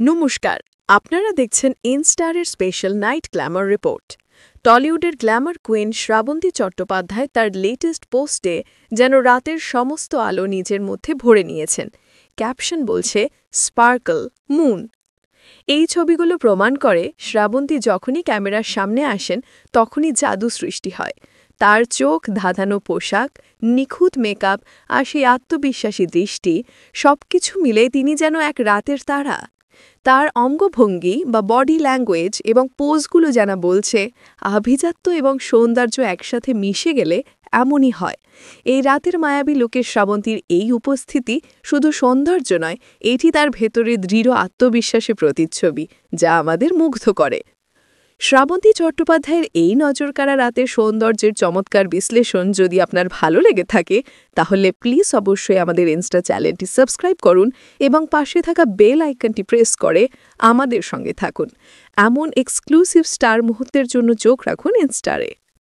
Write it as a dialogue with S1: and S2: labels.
S1: নমস্কার, আপনারা দেখছেন ইনস্টারের স্পেশাল নাইট গ্ল্যামার রিপোর্ট। টলিউডের গ্ল্যামার কুইন শ্রাবন্তী চট্টোপাধ্যায় তার লেটেস্ট পোস্টে যেন রাতের সমস্ত আলো নিজের মধ্যে ভরে নিয়েছেন। ক্যাপশন বলছে স্পার্কল মুন। এই ছবিগুলো প্রমাণ করে শ্রাবন্তী যখনই ক্যামেরার সামনে আসেন তখনই জাদু সৃষ্টি হয়। তার চোখ ধাঁধানো পোশাক, নিখুঁত মেকআপ আর সেই আত্মবিশ্বাসী দৃষ্টি, সবকিছু মিলে তিনি যেন এক রাতের তারা। তার অঙ্গভঙ্গি বা বডি ল্যাঙ্গুয়েজ এবং পোজগুলো যেন বলছে আভিজাত্য এবং সৌন্দর্য একসাথে মিশে গেলে এমনই হয়। এই রাতের মায়াবী লোকের শ্রাবন্তীর এই উপস্থিতি শুধু সৌন্দর্য নয়, এটি তার ভেতরে দৃঢ় আত্মবিশ্বাসী প্রতিচ্ছবি যা আমাদের মুগ্ধ করে। শ্রাবন্তী চট্টোপাধ্যায়ের এই নজরকাড়া রাতের সৌন্দর্যের চমৎকার বিশ্লেষণ যদি আপনার ভালো লেগে থাকে তাহলে প্লিজ অবশ্যই আমাদের ইনস্টা চ্যানেলটি সাবস্ক্রাইব করুন এবং পাশে থাকা বেল আইকনটি প্রেস করে আমাদের সঙ্গে থাকুন। এমন এক্সক্লুসিভ স্টার মুহূর্তের জন্য চোখ রাখুন ইনস্টারে।